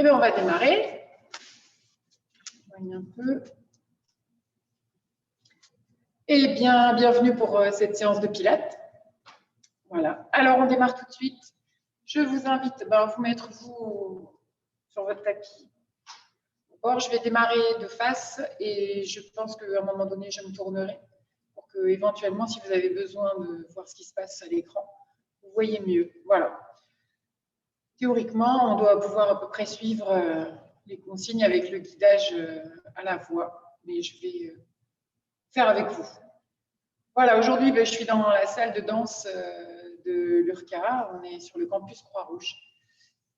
Eh bien, on va démarrer. Un peu. Eh bien, bienvenue pour cette séance de Pilates. Voilà. Alors, on démarre tout de suite. Je vous invite à vous mettre sur votre tapis. D'abord, je vais démarrer de face et je pense qu'à un moment donné, je me tournerai pour que, éventuellement, si vous avez besoin de voir ce qui se passe à l'écran, vous voyez mieux. Voilà. Théoriquement, on doit pouvoir à peu près suivre les consignes avec le guidage à la voix, mais je vais faire avec vous. Voilà, aujourd'hui, je suis dans la salle de danse de l'URCA. On est sur le campus Croix-Rouge.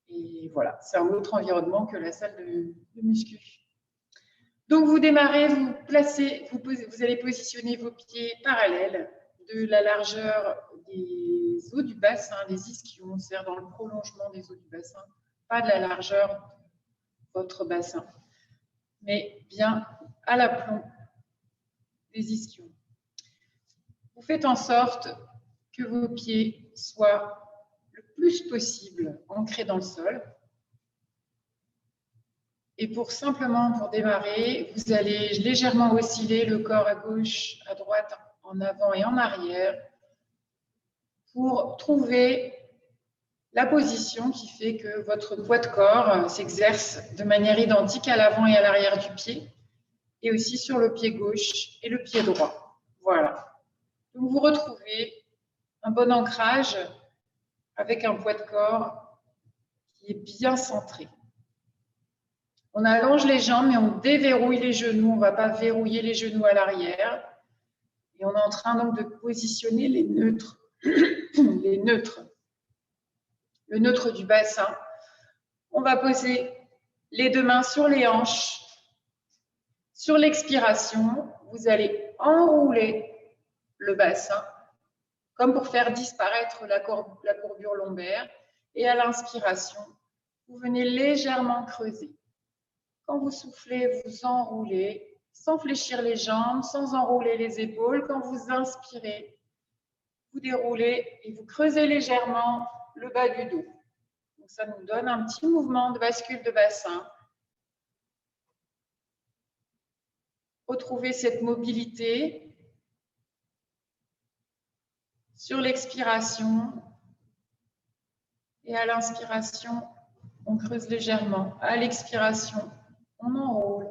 Et voilà, c'est un autre environnement que la salle de muscu. Donc, vous démarrez, vous allez positionner vos pieds parallèles de la largeur des os du bassin, des ischions, c'est-à-dire dans le prolongement des os du bassin, pas de la largeur de votre bassin, mais bien à l'aplomb des ischions. Vous faites en sorte que vos pieds soient le plus possible ancrés dans le sol. Et pour démarrer, vous allez légèrement osciller le corps à gauche, à droite, en avant et en arrière pour trouver la position qui fait que votre poids de corps s'exerce de manière identique à l'avant et à l'arrière du pied et aussi sur le pied gauche et le pied droit. Voilà. Donc, vous retrouvez un bon ancrage avec un poids de corps qui est bien centré. On allonge les jambes, mais on déverrouille les genoux. On ne va pas verrouiller les genoux à l'arrière. Et on est en train donc de positionner les neutres. Les neutres. Le neutre du bassin. On va poser les deux mains sur les hanches. Sur l'expiration, vous allez enrouler le bassin, comme pour faire disparaître la courbure lombaire. Et à l'inspiration, vous venez légèrement creuser. Quand vous soufflez, vous enroulez, sans fléchir les jambes, sans enrouler les épaules. Quand vous inspirez, vous déroulez et vous creusez légèrement le bas du dos. Donc, ça nous donne un petit mouvement de bascule de bassin. Retrouvez cette mobilité sur l'expiration. Et à l'inspiration, on creuse légèrement. À l'expiration, on enroule.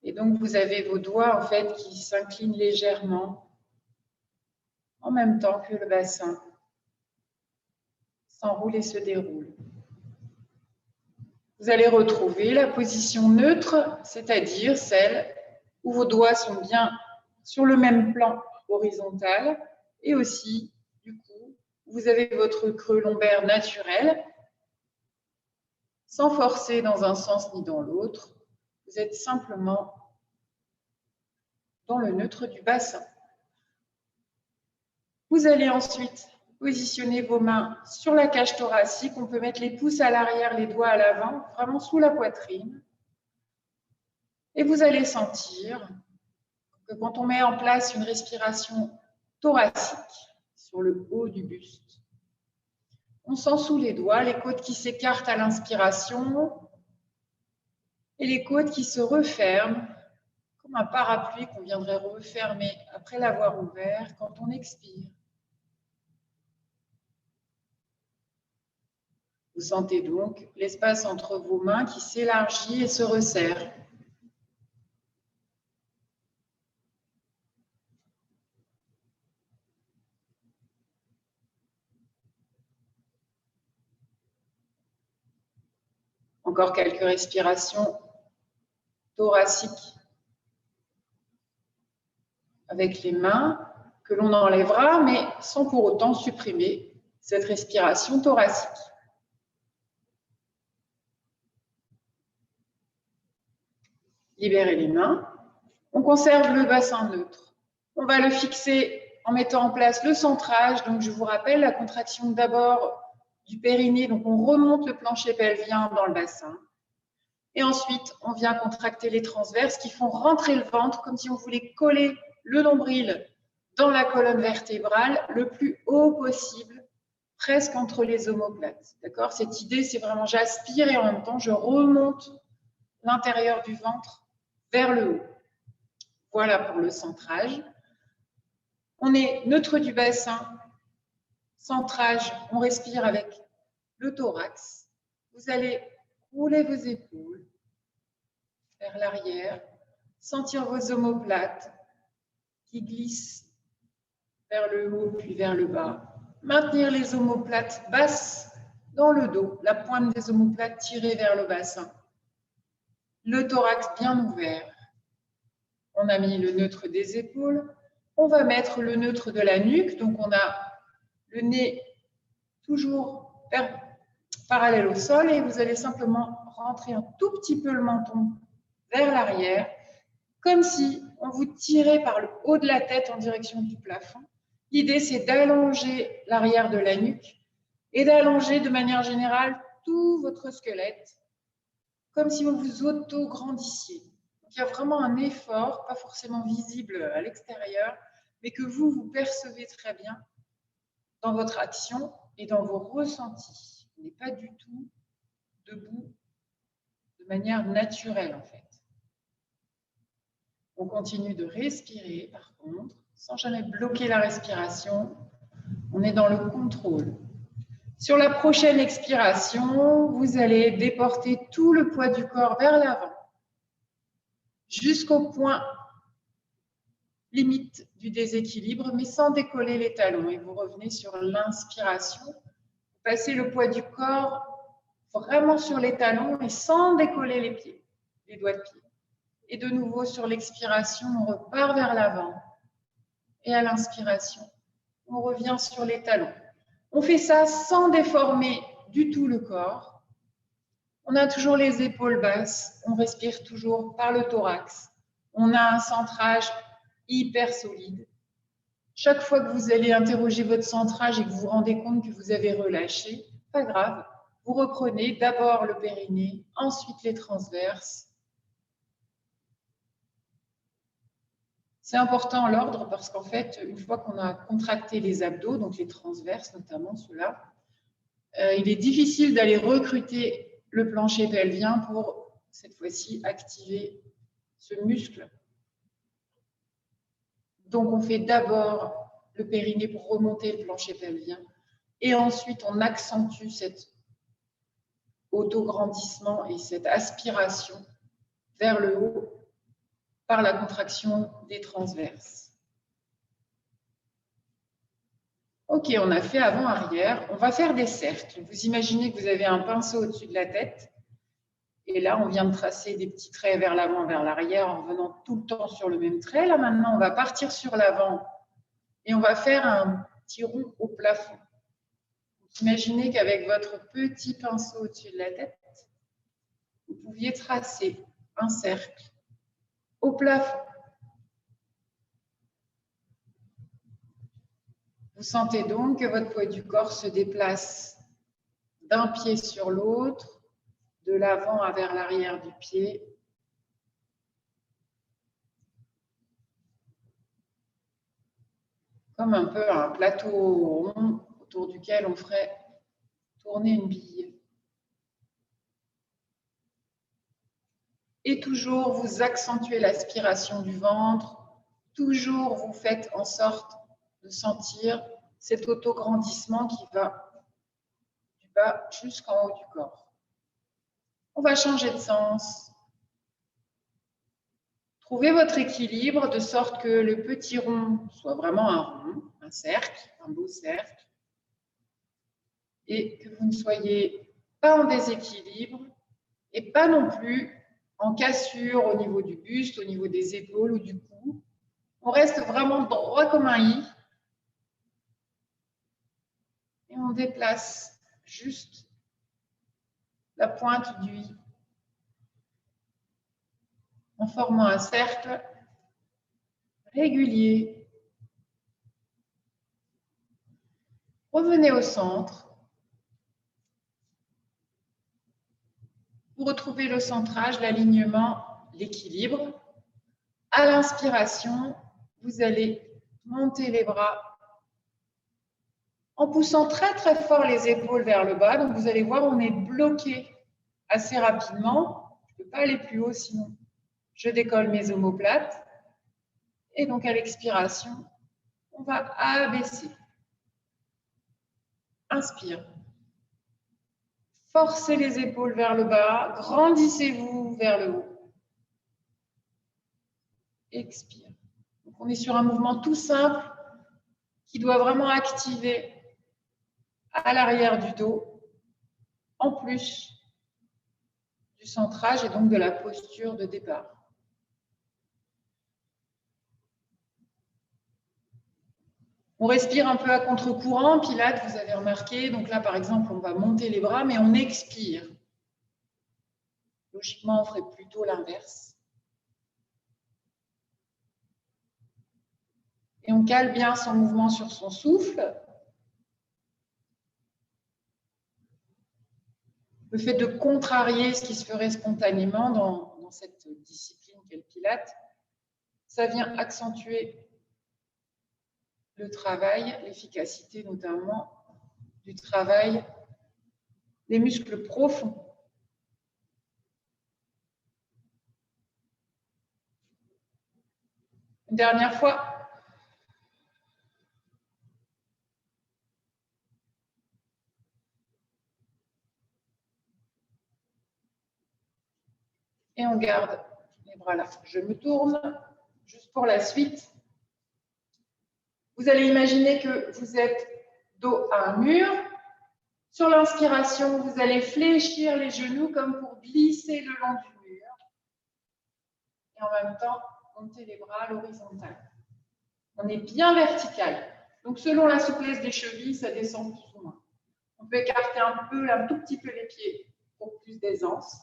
Et donc, vous avez vos doigts en fait qui s'inclinent légèrement en même temps que le bassin s'enroule et se déroule. Vous allez retrouver la position neutre, c'est-à-dire celle où vos doigts sont bien sur le même plan horizontal et aussi, du coup, vous avez votre creux lombaire naturel sans forcer dans un sens ni dans l'autre. Vous êtes simplement dans le neutre du bassin. Vous allez ensuite positionner vos mains sur la cage thoracique. On peut mettre les pouces à l'arrière, les doigts à l'avant, vraiment sous la poitrine. Et vous allez sentir que quand on met en place une respiration thoracique sur le haut du buste, on sent sous les doigts les côtes qui s'écartent à l'inspiration et les côtes qui se referment comme un parapluie qu'on viendrait refermer après l'avoir ouvert quand on expire. Vous sentez donc l'espace entre vos mains qui s'élargit et se resserre. Encore quelques respirations thoraciques avec les mains que l'on enlèvera, mais sans pour autant supprimer cette respiration thoracique. Libérez les mains. On conserve le bassin neutre. On va le fixer en mettant en place le centrage. Donc, je vous rappelle la contraction d'abord du périnée. Donc, on remonte le plancher pelvien dans le bassin. Et ensuite, on vient contracter les transverses qui font rentrer le ventre comme si on voulait coller le nombril dans la colonne vertébrale le plus haut possible, presque entre les omoplates. D'accord? Cette idée, c'est vraiment j'aspire et en même temps, je remonte l'intérieur du ventre vers le haut. Voilà pour le centrage. On est neutre du bassin, centrage, on respire avec le thorax. Vous allez rouler vos épaules vers l'arrière, sentir vos omoplates qui glissent vers le haut puis vers le bas. Maintenir les omoplates basses dans le dos, la pointe des omoplates tirée vers le bassin. Le thorax bien ouvert. On a mis le neutre des épaules. On va mettre le neutre de la nuque. Donc, on a le nez toujours parallèle au sol et vous allez simplement rentrer un tout petit peu le menton vers l'arrière, comme si on vous tirait par le haut de la tête en direction du plafond. L'idée, c'est d'allonger l'arrière de la nuque et d'allonger de manière générale tout votre squelette, comme si vous vous auto-grandissiez. Il y a vraiment un effort, pas forcément visible à l'extérieur, mais que vous percevez très bien dans votre action et dans vos ressentis. Vous n'êtes pas du tout debout de manière naturelle, en fait. On continue de respirer, par contre, sans jamais bloquer la respiration. On est dans le contrôle. Sur la prochaine expiration, vous allez déporter tout le poids du corps vers l'avant, jusqu'au point limite du déséquilibre, mais sans décoller les talons. Et vous revenez sur l'inspiration. Vous passez le poids du corps vraiment sur les talons et sans décoller les pieds, les doigts de pied. Et de nouveau, sur l'expiration, on repart vers l'avant. Et à l'inspiration, on revient sur les talons. On fait ça sans déformer du tout le corps. On a toujours les épaules basses. On respire toujours par le thorax. On a un centrage hyper solide. Chaque fois que vous allez interroger votre centrage et que vous vous rendez compte que vous avez relâché, pas grave, vous reprenez d'abord le périnée, ensuite les transverses. C'est important l'ordre parce qu'en fait, une fois qu'on a contracté les abdos, donc les transverses notamment ceux-là, il est difficile d'aller recruter le plancher pelvien pour, cette fois-ci, activer ce muscle. Donc, on fait d'abord le périnée pour remonter le plancher pelvien et ensuite, on accentue cet autograndissement et cette aspiration vers le haut par la contraction des transverses. Ok, on a fait avant-arrière. On va faire des cercles. Vous imaginez que vous avez un pinceau au-dessus de la tête. Et là, on vient de tracer des petits traits vers l'avant, vers l'arrière, en revenant tout le temps sur le même trait. Là, maintenant, on va partir sur l'avant et on va faire un petit rond au plafond. Imaginez qu'avec votre petit pinceau au-dessus de la tête, vous pouviez tracer un cercle au plafond. Vous sentez donc que votre poids du corps se déplace d'un pied sur l'autre, de l'avant vers l'arrière du pied. Comme un peu un plateau rond autour duquel on ferait tourner une bille. Et toujours, vous accentuez l'aspiration du ventre. Toujours, vous faites en sorte de sentir cet autograndissement qui va du bas jusqu'en haut du corps. On va changer de sens. Trouvez votre équilibre de sorte que le petit rond soit vraiment un rond, un cercle, un beau cercle, et que vous ne soyez pas en déséquilibre et pas non plus en cassure au niveau du buste, au niveau des épaules ou du cou. On reste vraiment droit comme un i et on déplace juste la pointe du i en formant un cercle régulier. Revenez au centre. Vous retrouvez le centrage, l'alignement, l'équilibre. À l'inspiration, vous allez montez les bras en poussant très très fort les épaules vers le bas. Donc vous allez voir, on est bloqué assez rapidement. Je ne peux pas aller plus haut sinon je décolle mes omoplates. Et donc à l'expiration, on va abaisser. Inspire. Forcez les épaules vers le bas, grandissez-vous vers le haut. Expire. Donc on est sur un mouvement tout simple qui doit vraiment activer à l'arrière du dos, en plus du centrage et donc de la posture de départ. On respire un peu à contre-courant, Pilates, vous avez remarqué. Donc là, par exemple, on va monter les bras, mais on expire. Logiquement, on ferait plutôt l'inverse. Et on cale bien son mouvement sur son souffle. Le fait de contrarier ce qui se ferait spontanément dans cette discipline qu'est le Pilates, ça vient accentuer le travail, l'efficacité notamment du travail des muscles profonds. Une dernière fois. Et on garde les bras là. Je me tourne juste pour la suite. Vous allez imaginer que vous êtes dos à un mur. Sur l'inspiration, vous allez fléchir les genoux comme pour glisser le long du mur. Et en même temps, monter les bras à l'horizontale. On est bien vertical. Donc, selon la souplesse des chevilles, ça descend plus ou moins. On peut écarter un tout petit peu les pieds pour plus d'aisance.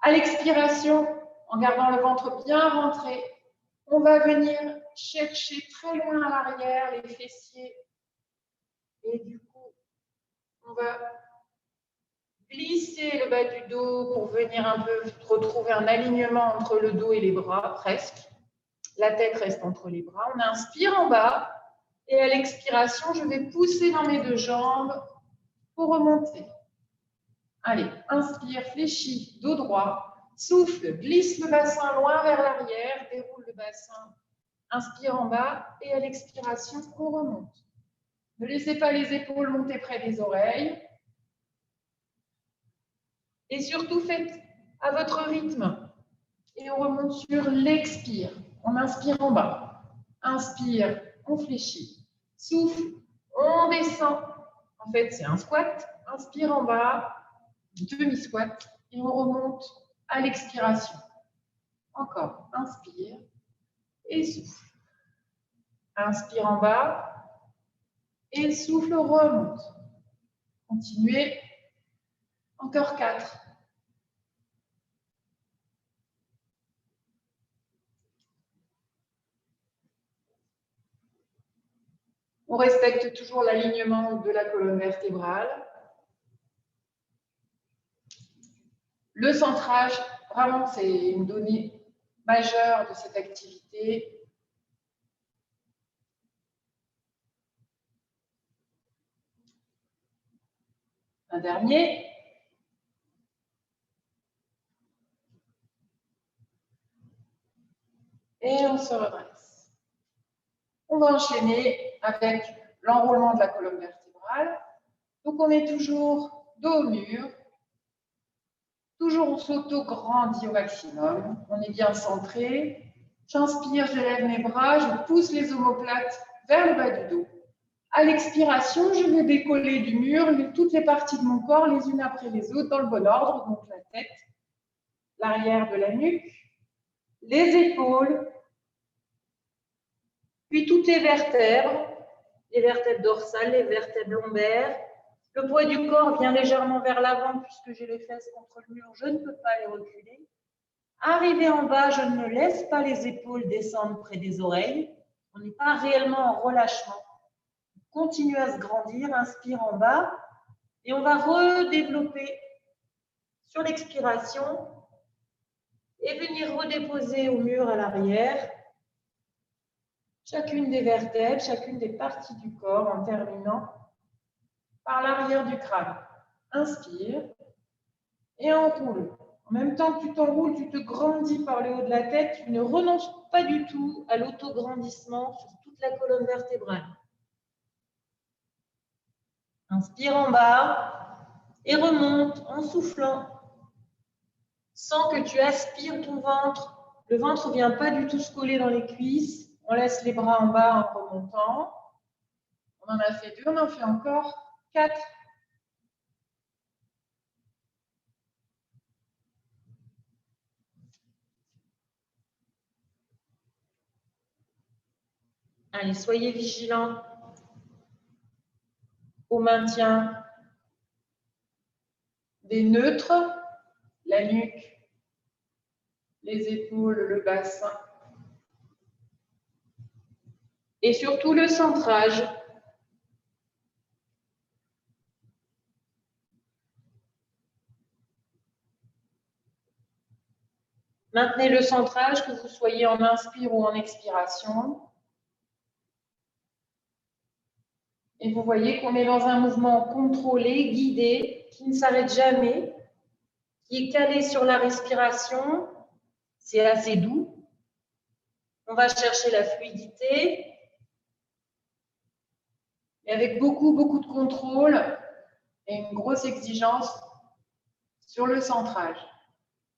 À l'expiration, en gardant le ventre bien rentré, on va venir chercher très loin à l'arrière les fessiers. Et du coup, on va glisser le bas du dos pour venir un peu retrouver un alignement entre le dos et les bras, presque. La tête reste entre les bras. On inspire en bas. Et à l'expiration, je vais pousser dans mes deux jambes pour remonter. Allez, inspire, fléchis, dos droit. Souffle, glisse le bassin loin vers l'arrière, déroule le bassin. Inspire en bas et à l'expiration, on remonte. Ne laissez pas les épaules monter près des oreilles. Et surtout, faites à votre rythme. Et on remonte sur l'expire. On inspire en bas. Inspire, on fléchit. Souffle, on descend. En fait, c'est un squat. Inspire en bas, demi-squat. Et on remonte à l'expiration. Encore, inspire et souffle. Inspire en bas et souffle, remonte. Continuez. Encore 4. On respecte toujours l'alignement de la colonne vertébrale. Le centrage, vraiment, c'est une donnée majeure de cette activité. Un dernier. Et on se redresse. On va enchaîner avec l'enroulement de la colonne vertébrale. Donc, on est toujours dos au mur. Toujours, on s'auto-grandit au maximum. On est bien centré. J'inspire, je lève mes bras, je pousse les omoplates vers le bas du dos. À l'expiration, je vais décoller du mur toutes les parties de mon corps, les unes après les autres, dans le bon ordre. Donc, la tête, l'arrière de la nuque, les épaules, puis toutes les vertèbres dorsales, les vertèbres lombaires. Le poids du corps vient légèrement vers l'avant puisque j'ai les fesses contre le mur, je ne peux pas les reculer. Arrivé en bas, je ne laisse pas les épaules descendre près des oreilles. On n'est pas réellement en relâchement. On continue à se grandir, inspire en bas et on va redévelopper sur l'expiration et venir redéposer au mur à l'arrière. chacune des vertèbres, chacune des parties du corps en terminant par l'arrière du crâne. Inspire et enroule. En même temps que tu t'enroules, tu te grandis par le haut de la tête. Tu ne renonces pas du tout à l'autograndissement sur toute la colonne vertébrale. Inspire en bas et remonte en soufflant. Sans que tu aspires ton ventre. Le ventre ne vient pas du tout se coller dans les cuisses. On laisse les bras en bas en remontant. On en a fait 2, on en fait encore 4. Allez, soyez vigilants au maintien des neutres, la nuque, les épaules, le bassin. Et surtout le centrage. Maintenez le centrage, que vous soyez en inspire ou en expiration. Et vous voyez qu'on est dans un mouvement contrôlé, guidé, qui ne s'arrête jamais, qui est calé sur la respiration. C'est assez doux. On va chercher la fluidité. Et avec beaucoup de contrôle et une grosse exigence sur le centrage.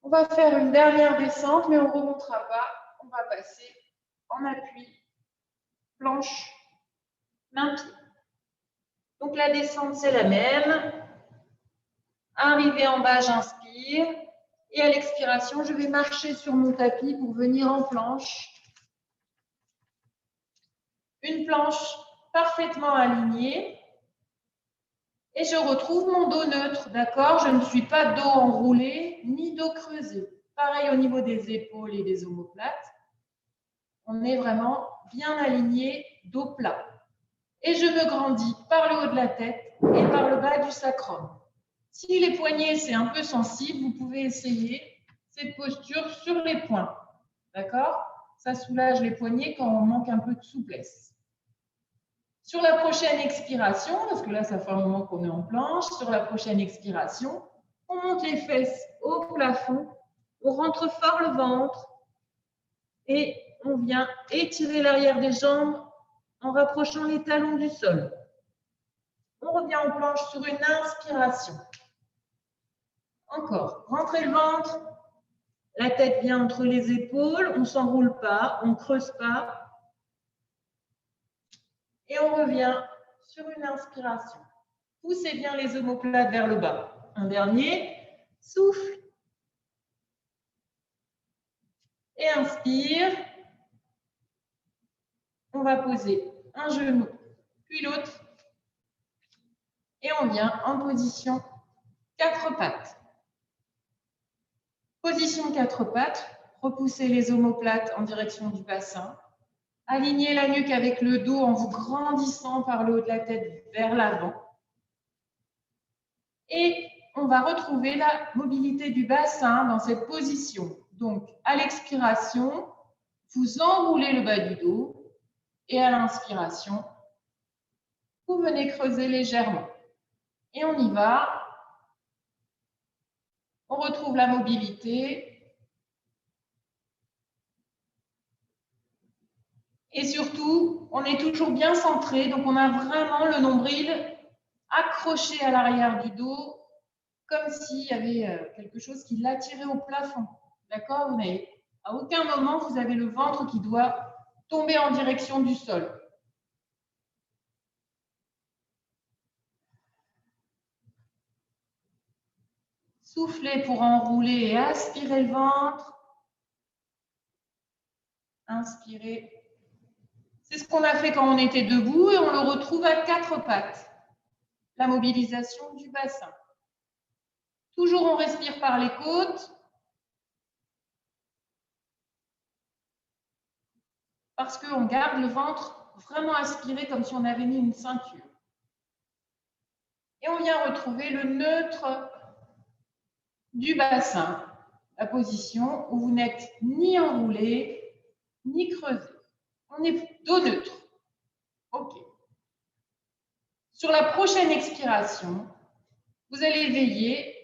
On va faire une dernière descente, mais on ne remontera pas. On va passer en appui, planche, main-pied. Donc la descente, c'est la même. Arrivé en bas, j'inspire. Et à l'expiration, je vais marcher sur mon tapis pour venir en planche. Une planche parfaitement alignée. Et je retrouve mon dos neutre, d'accord? Je ne suis pas dos enroulé ni dos creusé. Pareil au niveau des épaules et des omoplates. On est vraiment bien aligné, dos plat. Et je me grandis par le haut de la tête et par le bas du sacrum. Si les poignets, c'est un peu sensible, vous pouvez essayer cette posture sur les poings. D'accord? Ça soulage les poignets quand on manque un peu de souplesse. Sur la prochaine expiration, parce que là, ça fait un moment qu'on est en planche, sur la prochaine expiration, on monte les fesses au plafond, on rentre fort le ventre et on vient étirer l'arrière des jambes en rapprochant les talons du sol. On revient en planche sur une inspiration. Encore, rentrez le ventre, la tête vient entre les épaules, on ne s'enroule pas, on ne creuse pas. Et on revient sur une inspiration. Poussez bien les omoplates vers le bas. Un dernier, souffle. Et inspire. On va poser un genou, puis l'autre. Et on vient en position 4 pattes. Position 4 pattes. Repoussez les omoplates en direction du bassin. Alignez la nuque avec le dos en vous grandissant par le haut de la tête vers l'avant. Et on va retrouver la mobilité du bassin dans cette position. Donc, à l'expiration, vous enroulez le bas du dos et à l'inspiration, vous venez creuser légèrement. Et on y va. On retrouve la mobilité. Et surtout, on est toujours bien centré. Donc, on a vraiment le nombril accroché à l'arrière du dos, comme s'il y avait quelque chose qui l'attirait au plafond. D'accord? Vous n'avez à aucun moment, vous avez le ventre qui doit tomber en direction du sol. Soufflez pour enrouler et aspirer le ventre. Inspirez. C'est ce qu'on a fait quand on était debout et on le retrouve à 4 pattes. La mobilisation du bassin. Toujours on respire par les côtes. Parce qu'on garde le ventre vraiment aspiré comme si on avait mis une ceinture. Et on vient retrouver le neutre du bassin, la position où vous n'êtes ni enroulé, ni creusé. On est dos neutre. OK. Sur la prochaine expiration, vous allez veiller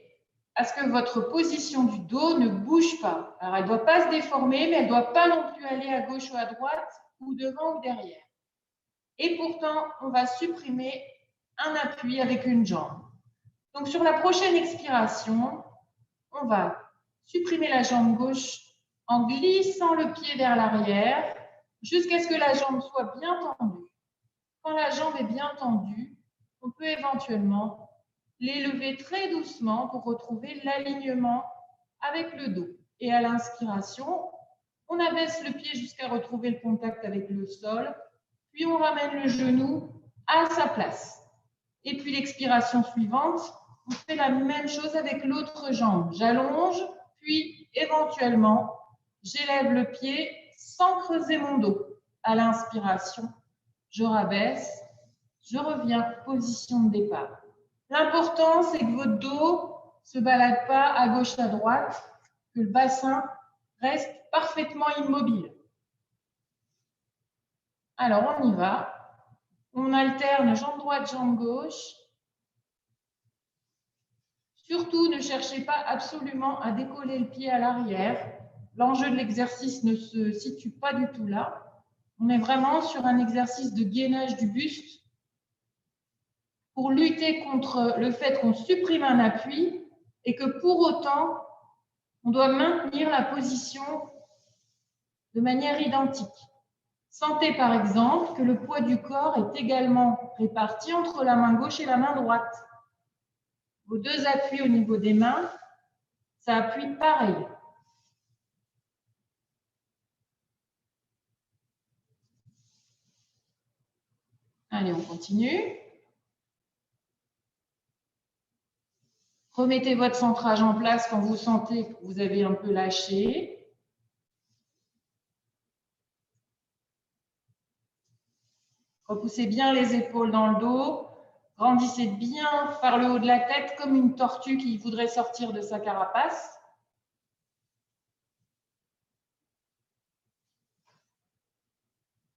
à ce que votre position du dos ne bouge pas. Alors, elle ne doit pas se déformer, mais elle ne doit pas non plus aller à gauche ou à droite, ou devant ou derrière. Et pourtant, on va supprimer un appui avec une jambe. Donc, sur la prochaine expiration, on va supprimer la jambe gauche en glissant le pied vers l'arrière jusqu'à ce que la jambe soit bien tendue. Quand la jambe est bien tendue, on peut éventuellement l'élever très doucement pour retrouver l'alignement avec le dos. Et à l'inspiration, on abaisse le pied jusqu'à retrouver le contact avec le sol, puis on ramène le genou à sa place. Et puis l'expiration suivante, on fait la même chose avec l'autre jambe. J'allonge, puis éventuellement, j'élève le pied sans creuser mon dos. À l'inspiration, je rabaisse, je reviens, position de départ. L'important, c'est que votre dos ne se balade pas à gauche, à droite, que le bassin reste parfaitement immobile. Alors, on y va. On alterne jambe droite, jambe gauche. Surtout, ne cherchez pas absolument à décoller le pied à l'arrière. L'enjeu de l'exercice ne se situe pas du tout là. On est vraiment sur un exercice de gainage du buste pour lutter contre le fait qu'on supprime un appui et que pour autant, on doit maintenir la position de manière identique. Sentez par exemple que le poids du corps est également réparti entre la main gauche et la main droite. Vos deux appuis au niveau des mains, ça appuie pareil. Allez, on continue. Remettez votre centrage en place quand vous sentez que vous avez un peu lâché. Repoussez bien les épaules dans le dos. Grandissez bien par le haut de la tête comme une tortue qui voudrait sortir de sa carapace.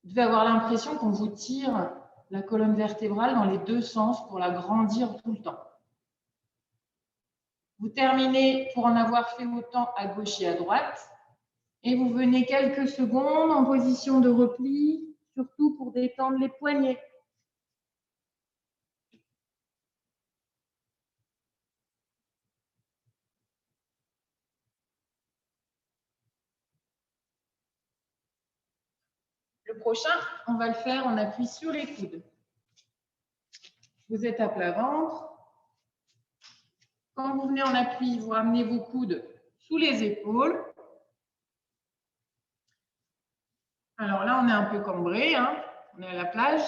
Vous devez avoir l'impression qu'on vous tire la colonne vertébrale dans les deux sens pour la grandir tout le temps. Vous terminez pour en avoir fait autant à gauche et à droite. Et vous venez quelques secondes en position de repli, surtout pour détendre les poignets. Le prochain, on va le faire en appui sur les coudes. Vous êtes à plat ventre. Quand vous venez en appui, vous ramenez vos coudes sous les épaules. Alors là, on est un peu cambré, hein, on est à la plage.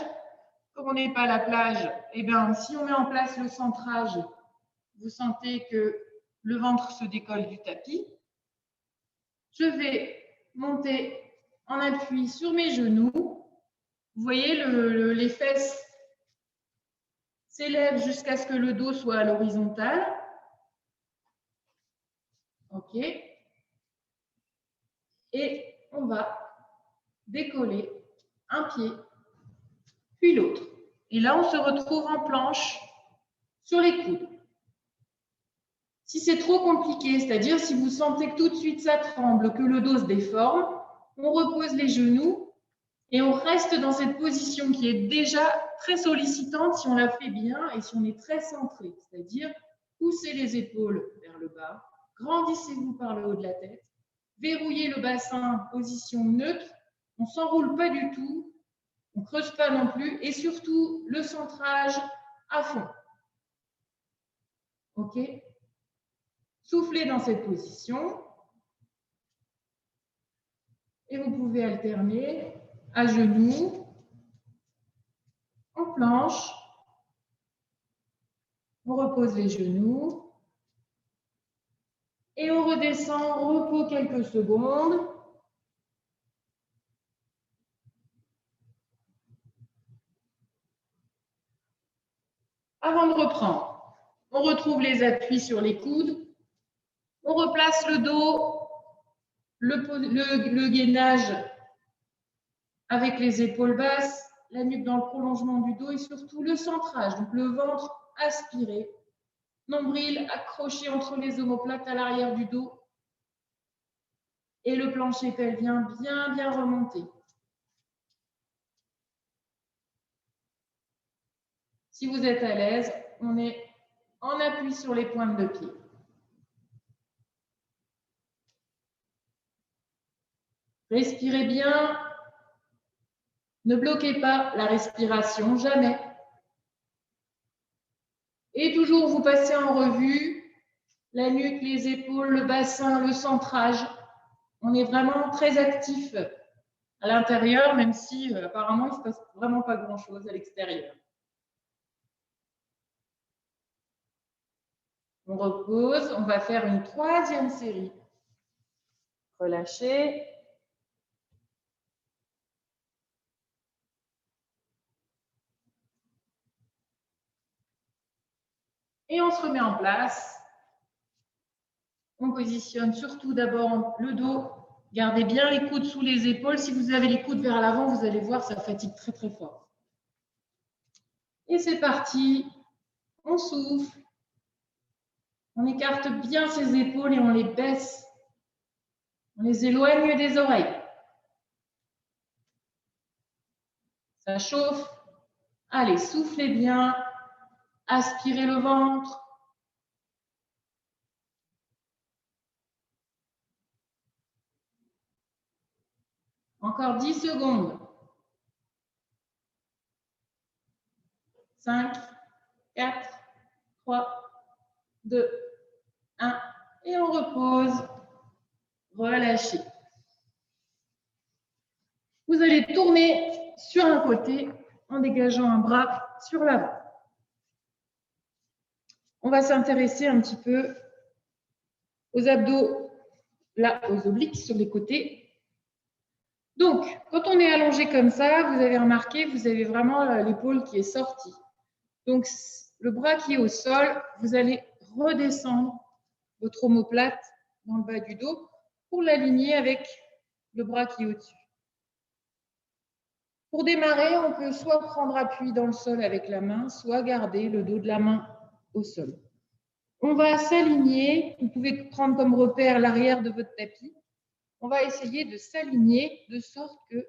Comme on n'est pas à la plage, eh bien, si on met en place le centrage, vous sentez que le ventre se décolle du tapis. Je vais monter en appui sur mes genoux. Vous voyez, les fesses s'élèvent jusqu'à ce que le dos soit à l'horizontale. OK. Et on va décoller un pied, puis l'autre. Et là, on se retrouve en planche sur les coudes. Si c'est trop compliqué, c'est-à-dire si vous sentez que tout de suite ça tremble, que le dos se déforme, on repose les genoux et on reste dans cette position qui est déjà très sollicitante si on la fait bien et si on est très centré, c'est-à-dire poussez les épaules vers le bas, grandissez-vous par le haut de la tête, verrouillez le bassin, position neutre, on ne s'enroule pas du tout, on ne creuse pas non plus et surtout le centrage à fond. OK ? Soufflez dans cette position et vous pouvez alterner à genoux, en planche, on repose les genoux et on redescend, repos quelques secondes. Avant de reprendre, on retrouve les appuis sur les coudes, on replace le dos, le gainage avec les épaules basses, la nuque dans le prolongement du dos et surtout le centrage. Donc le ventre aspiré, nombril accroché entre les omoplates à l'arrière du dos et le plancher pelvien bien remonté. Si vous êtes à l'aise, on est en appui sur les pointes de pied. Respirez bien. Ne bloquez pas la respiration, jamais. Et toujours, vous passez en revue la nuque, les épaules, le bassin, le centrage. On est vraiment très actif à l'intérieur, même si apparemment, il ne se passe vraiment pas grand-chose à l'extérieur. On repose, on va faire une troisième série. Relâchez. Et on se remet en place. On positionne surtout d'abord le dos. Gardez bien les coudes sous les épaules. Si vous avez les coudes vers l'avant, vous allez voir, ça fatigue très fort. Et c'est parti. On souffle. On écarte bien ses épaules et on les baisse. On les éloigne des oreilles. Ça chauffe. Allez, soufflez bien. Aspirez le ventre. Encore 10 secondes. 5, 4, 3, 2, 1. Et on repose. Relâchez. Vous allez tourner sur un côté en dégageant un bras sur l'avant. On va s'intéresser un petit peu aux abdos, là, aux obliques sur les côtés. Donc, quand on est allongé comme ça, vous avez remarqué, vous avez vraiment l'épaule qui est sortie. Donc, le bras qui est au sol, vous allez redescendre votre omoplate dans le bas du dos pour l'aligner avec le bras qui est au-dessus. Pour démarrer, on peut soit prendre appui dans le sol avec la main, soit garder le dos de la main au sol. On va s'aligner. Vous pouvez prendre comme repère l'arrière de votre tapis. On va essayer de s'aligner de sorte que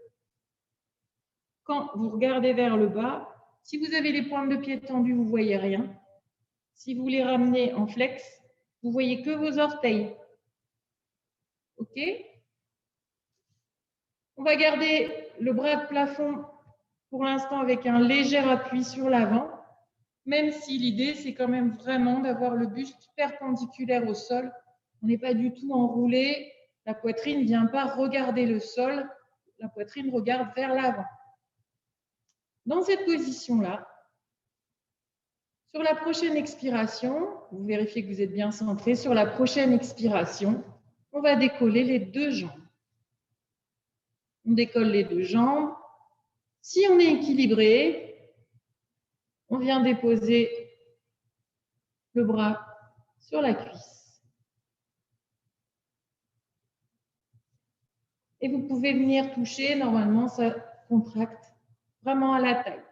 quand vous regardez vers le bas, si vous avez les pointes de pied tendues, vous ne voyez rien. Si vous les ramenez en flex, vous ne voyez que vos orteils. OK? On va garder le bras de plafond pour l'instant avec un léger appui sur l'avant, même si l'idée, c'est quand même vraiment d'avoir le buste perpendiculaire au sol. On n'est pas du tout enroulé, la poitrine ne vient pas regarder le sol, la poitrine regarde vers l'avant. Dans cette position-là, sur la prochaine expiration, vous vérifiez que vous êtes bien centré, sur la prochaine expiration, on va décoller les deux jambes. On décolle les deux jambes. Si on est équilibré, on vient déposer le bras sur la cuisse. Et vous pouvez venir toucher, normalement ça contracte vraiment à la taille.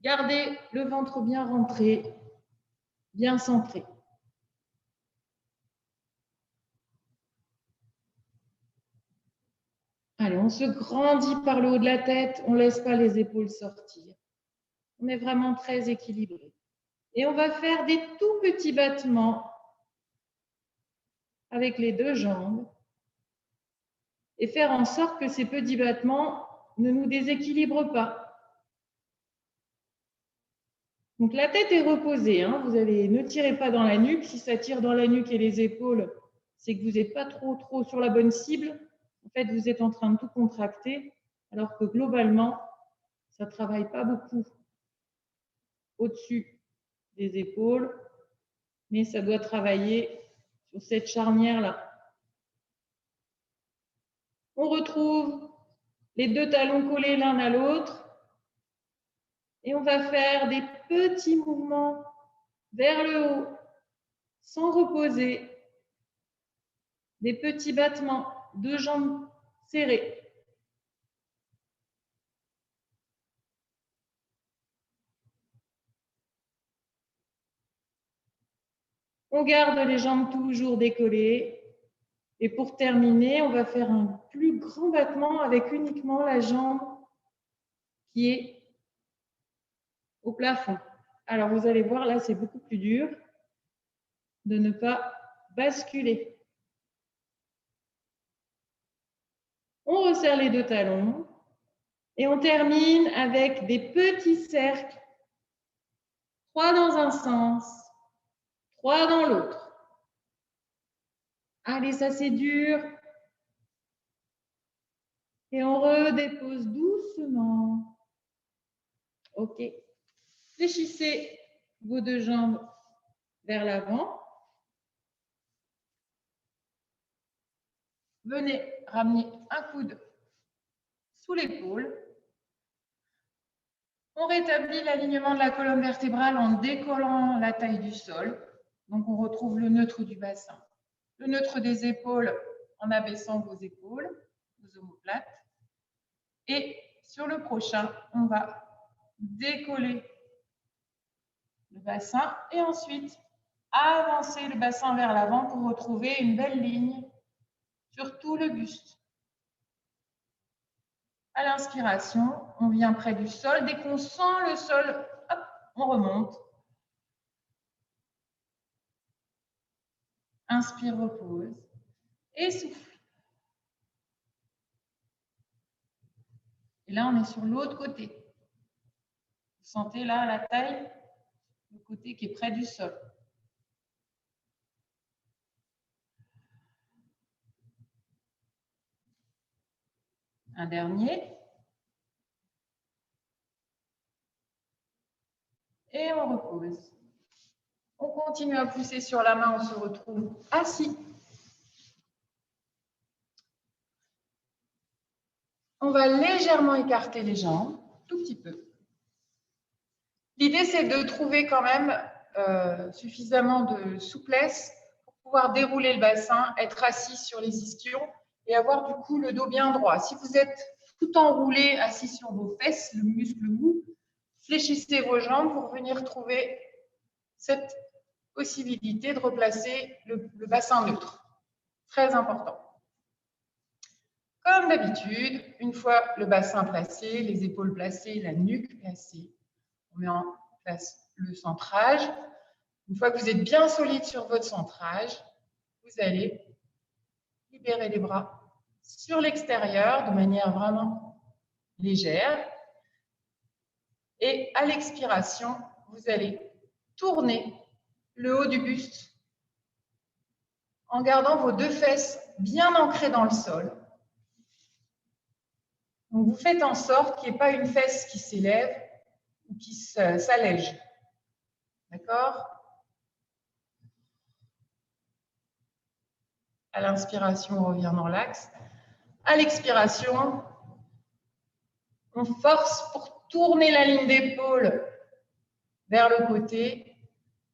Gardez le ventre bien rentré, bien centré. Allez, on se grandit par le haut de la tête, on ne laisse pas les épaules sortir. On est vraiment très équilibré. Et on va faire des tout petits battements avec les deux jambes et faire en sorte que ces petits battements ne nous déséquilibrent pas. Donc la tête est reposée, hein. Ne tirez pas dans la nuque. Si ça tire dans la nuque et les épaules, c'est que vous n'êtes pas trop sur la bonne cible. En fait, vous êtes en train de tout contracter, alors que globalement, ça ne travaille pas beaucoup au-dessus des épaules, mais ça doit travailler sur cette charnière-là. On retrouve les deux talons collés l'un à l'autre et on va faire des petits mouvements vers le haut sans reposer, des petits battements, deux jambes serrées. On garde les jambes toujours décollées. Et pour terminer, on va faire un plus grand battement avec uniquement la jambe qui est au plafond. Alors, vous allez voir, là, c'est beaucoup plus dur de ne pas basculer. On resserre les deux talons et on termine avec des petits cercles. 3 dans un sens, 3 dans l'autre. Allez, ça c'est dur. Et on redépose doucement. OK. Fléchissez vos deux jambes vers l'avant. Venez ramener un coude sous l'épaule. On rétablit l'alignement de la colonne vertébrale en décollant la taille du sol. Donc, on retrouve le neutre du bassin. Le neutre des épaules en abaissant vos épaules, vos omoplates. Et sur le prochain, on va décoller le bassin et ensuite avancer le bassin vers l'avant pour retrouver une belle ligne sur tout le buste. À l'inspiration, on vient près du sol. Dès qu'on sent le sol, hop, on remonte. Inspire, repose. Et souffle. Et là, on est sur l'autre côté. Vous sentez là la taille, le côté qui est près du sol. Un dernier. Et on repose. On continue à pousser sur la main, on se retrouve assis. On va légèrement écarter les jambes, tout petit peu. L'idée, c'est de trouver quand même suffisamment de souplesse pour pouvoir dérouler le bassin, être assis sur les ischions et avoir du coup le dos bien droit. Si vous êtes tout enroulé, assis sur vos fesses, le muscle mou, fléchissez vos jambes pour venir trouver cette possibilité de replacer le bassin neutre. Très important. Comme d'habitude, une fois le bassin placé, les épaules placées, la nuque placée, on met en place le centrage. Une fois que vous êtes bien solide sur votre centrage, vous allez libérer les bras sur l'extérieur de manière vraiment légère. Et à l'expiration, vous allez tourner le haut du buste en gardant vos deux fesses bien ancrées dans le sol. Donc, vous faites en sorte qu'il n'y ait pas une fesse qui s'élève ou qui s'allège. D'accord? À l'inspiration, on revient dans l'axe. À l'expiration, on force pour tourner la ligne d'épaule vers le côté,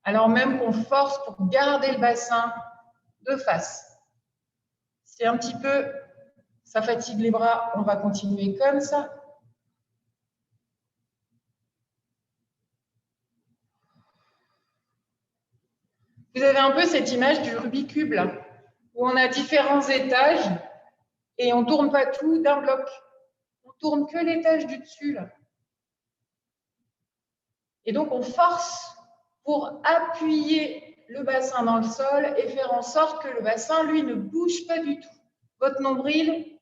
alors même qu'on force pour garder le bassin de face. C'est un petit peu, ça fatigue les bras, on va continuer comme ça. Vous avez un peu cette image du Rubik's Cube, là, où on a différents étages et on ne tourne pas tout d'un bloc. On tourne que l'étage du dessus, là. Et donc, on force pour appuyer le bassin dans le sol et faire en sorte que le bassin, lui, ne bouge pas du tout. Votre nombril,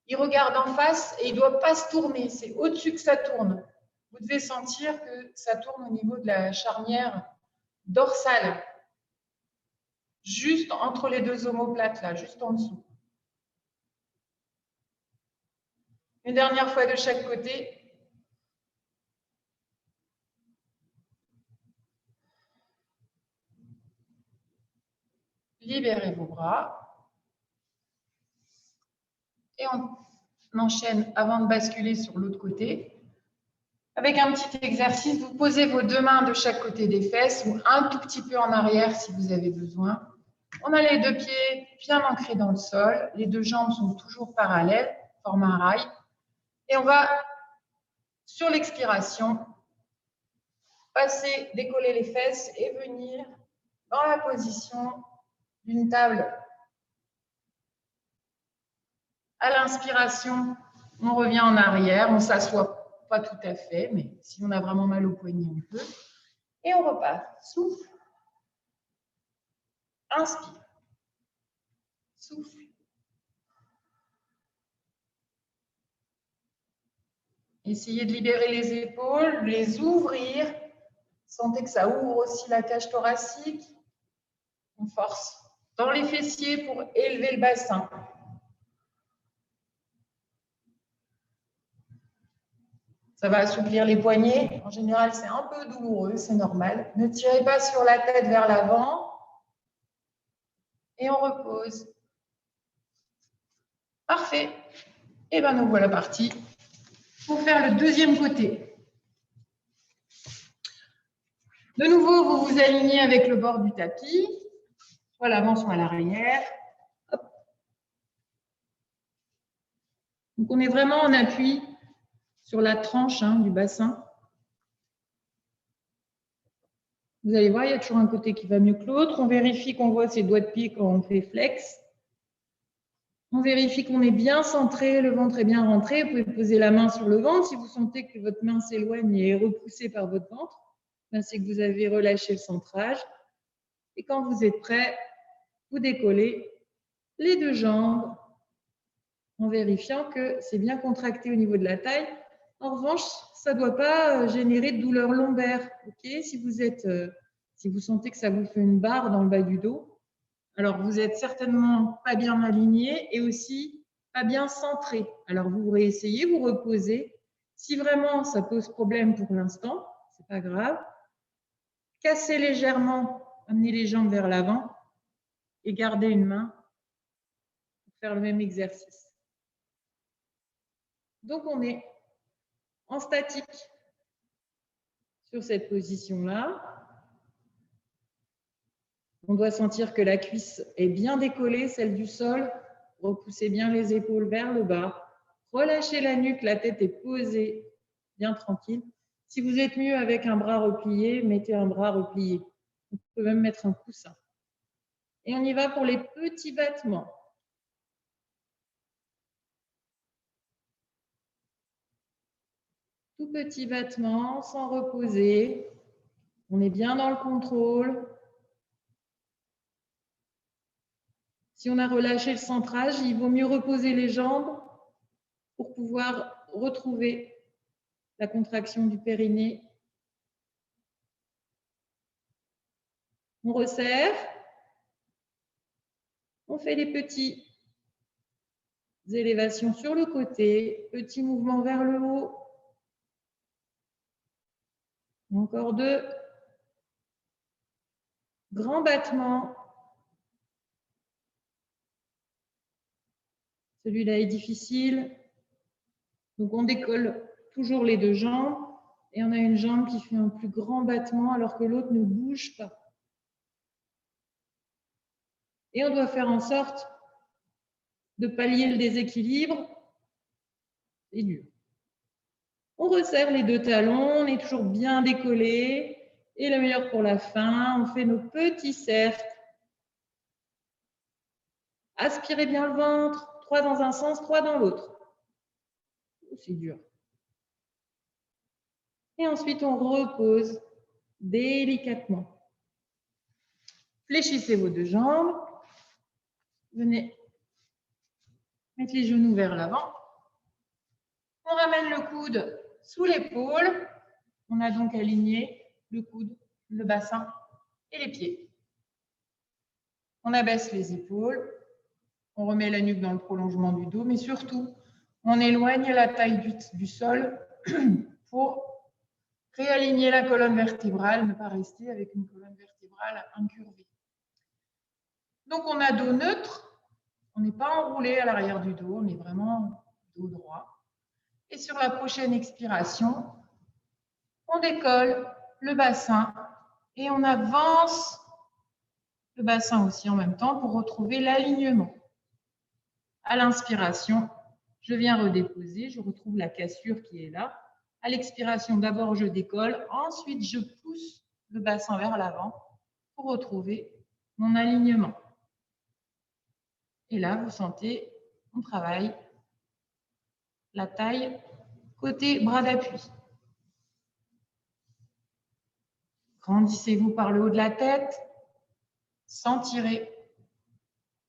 il regarde en face et il ne doit pas se tourner. C'est au-dessus que ça tourne. Vous devez sentir que ça tourne au niveau de la charnière dorsale, juste entre les deux omoplates, là, juste en dessous. Une dernière fois de chaque côté. Libérez vos bras. Et on enchaîne avant de basculer sur l'autre côté. Avec un petit exercice, vous posez vos deux mains de chaque côté des fesses ou un tout petit peu en arrière si vous avez besoin. On a les deux pieds bien ancrés dans le sol. Les deux jambes sont toujours parallèles, forment un rail. Et on va, sur l'expiration, passer, décoller les fesses et venir dans la position d'une table. À l'inspiration, on revient en arrière, on ne s'assoit pas tout à fait, mais si on a vraiment mal au poignet, on peut. Et on repart. Souffle. Inspire. Souffle. Essayez de libérer les épaules, les ouvrir. Sentez que ça ouvre aussi la cage thoracique. On force dans les fessiers pour élever le bassin. Ça va assouplir les poignets. En général, c'est un peu douloureux, c'est normal. Ne tirez pas sur la tête vers l'avant. Et on repose. Parfait. Et bien nous voilà partis pour faire le deuxième côté. De nouveau, vous vous alignez avec le bord du tapis, soit à l'avant, soit à l'arrière. Donc on est vraiment en appui sur la tranche du bassin. Vous allez voir, il y a toujours un côté qui va mieux que l'autre. On vérifie qu'on voit ses doigts de pied quand on fait flex. On vérifie qu'on est bien centré, le ventre est bien rentré. Vous pouvez poser la main sur le ventre. Si vous sentez que votre main s'éloigne et est repoussée par votre ventre, c'est que vous avez relâché le centrage. Et quand vous êtes prêt, vous décollez les deux jambes en vérifiant que c'est bien contracté au niveau de la taille. En revanche, ça ne doit pas générer de douleur lombaire. Okay, si vous sentez que ça vous fait une barre dans le bas du dos, alors vous n'êtes certainement pas bien aligné et aussi pas bien centré. Alors vous réessayez, vous reposez. Si vraiment ça pose problème pour l'instant, ce n'est pas grave. Cassez légèrement, amenez les jambes vers l'avant et gardez une main pour faire le même exercice. Donc on est en statique sur cette position-là. On doit sentir que la cuisse est bien décollée, celle du sol. Repoussez bien les épaules vers le bas. Relâchez la nuque, la tête est posée, bien tranquille. Si vous êtes mieux avec un bras replié, mettez un bras replié. On peut même mettre un coussin. Et on y va pour les petits battements. Tout petit battement, sans reposer. On est bien dans le contrôle. Si on a relâché le centrage, il vaut mieux reposer les jambes pour pouvoir retrouver la contraction du périnée. On resserre. On fait des petites élévations sur le côté, petits mouvements vers le haut. Encore deux. Grand battement. Celui-là est difficile. Donc on décolle toujours les deux jambes et on a une jambe qui fait un plus grand battement alors que l'autre ne bouge pas. Et on doit faire en sorte de pallier le déséquilibre. C'est dur. On resserre les deux talons, on est toujours bien décollé. Et le meilleur pour la fin, on fait nos petits cercles. Aspirez bien le ventre, 3 dans un sens, 3 dans l'autre. C'est dur. Et ensuite, on repose délicatement. Fléchissez vos deux jambes. Venez mettre les genoux vers l'avant. On ramène le coude sous l'épaule. On a donc aligné le coude, le bassin et les pieds. On abaisse les épaules. On remet la nuque dans le prolongement du dos, mais surtout, on éloigne la taille du sol pour réaligner la colonne vertébrale, ne pas rester avec une colonne vertébrale incurvée. Donc, on a dos neutre. On n'est pas enroulé à l'arrière du dos, on est vraiment dos droit. Et sur la prochaine expiration, on décolle le bassin et on avance le bassin aussi en même temps pour retrouver l'alignement. À l'inspiration, je viens redéposer, je retrouve la cassure qui est là. À l'expiration, d'abord je décolle, ensuite je pousse le bassin vers l'avant pour retrouver mon alignement. Et là, vous sentez, on travaille la taille côté bras d'appui. Grandissez-vous par le haut de la tête, sans tirer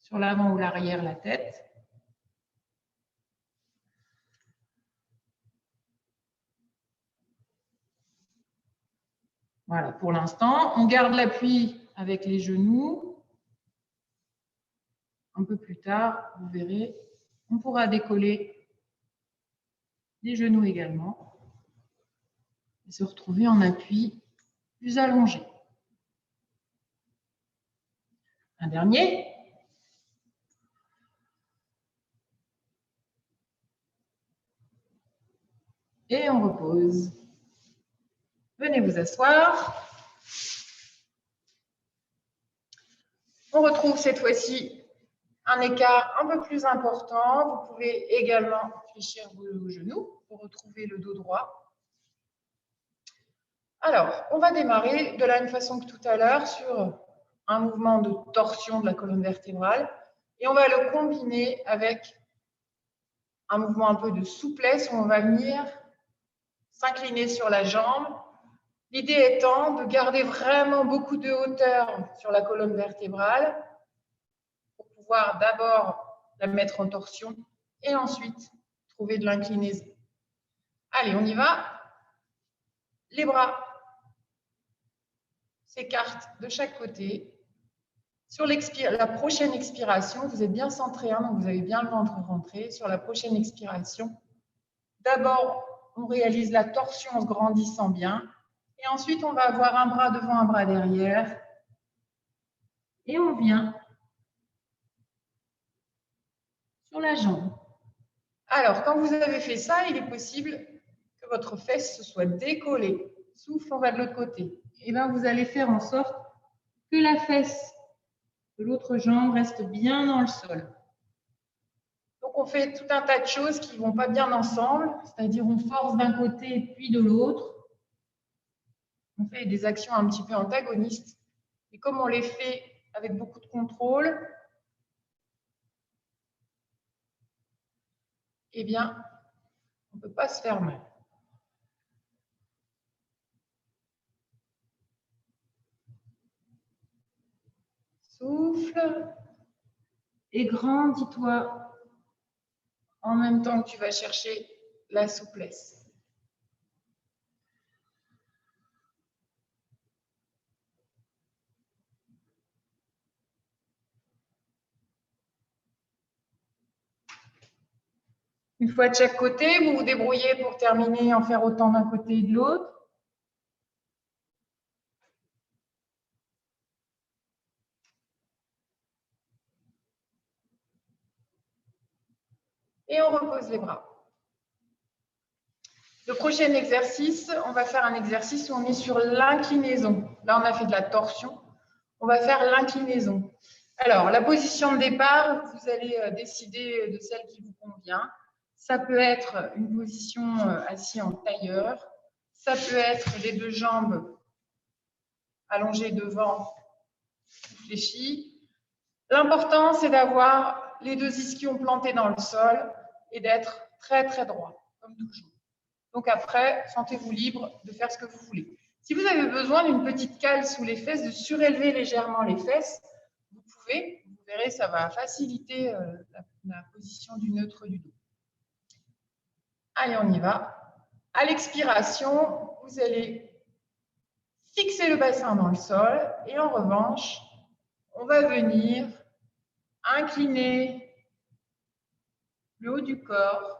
sur l'avant ou l'arrière la tête. Voilà, pour l'instant, on garde l'appui avec les genoux. Un peu plus tard, vous verrez, on pourra décoller les genoux également et se retrouver en appui plus allongé. Un dernier. Et on repose. Venez vous asseoir. On retrouve cette fois-ci un écart un peu plus important. Vous pouvez également fléchir vos genoux pour retrouver le dos droit. Alors, on va démarrer de la même façon que tout à l'heure sur un mouvement de torsion de la colonne vertébrale et on va le combiner avec un mouvement un peu de souplesse où on va venir s'incliner sur la jambe. L'idée étant de garder vraiment beaucoup de hauteur sur la colonne vertébrale pour pouvoir d'abord la mettre en torsion et ensuite trouver de l'inclinaison. Allez, on y va. Les bras s'écartent de chaque côté. Sur la prochaine expiration, vous êtes bien centré, hein, donc vous avez bien le ventre rentré. Sur la prochaine expiration, d'abord, on réalise la torsion en se grandissant bien. Et ensuite, on va avoir un bras devant, un bras derrière. Et on vient sur la jambe. Alors, quand vous avez fait ça, il est possible que votre fesse se soit décollée. Souffle, on va de l'autre côté. Et bien, vous allez faire en sorte que la fesse de l'autre jambe reste bien dans le sol. Donc, on fait tout un tas de choses qui ne vont pas bien ensemble, c'est-à-dire on force d'un côté puis de l'autre. On fait des actions un petit peu antagonistes. Et comme on les fait avec beaucoup de contrôle, eh bien, on ne peut pas se faire mal. Souffle et grandis-toi en même temps que tu vas chercher la souplesse. Une fois de chaque côté, vous vous débrouillez pour terminer, en faire autant d'un côté et de l'autre. Et on repose les bras. Le prochain exercice, on va faire un exercice où on est sur l'inclinaison. Là, on a fait de la torsion. On va faire l'inclinaison. Alors, la position de départ, vous allez décider de celle qui vous convient. Ça peut être une position assis en tailleur. Ça peut être les deux jambes allongées devant, fléchies. L'important, c'est d'avoir les deux ischions plantés dans le sol et d'être très, très droit, comme toujours. Donc après, sentez-vous libre de faire ce que vous voulez. Si vous avez besoin d'une petite cale sous les fesses, de surélever légèrement les fesses, vous pouvez. Vous verrez, ça va faciliter la position du neutre du dos. Allez, on y va. À l'expiration, vous allez fixer le bassin dans le sol et en revanche, on va venir incliner le haut du corps.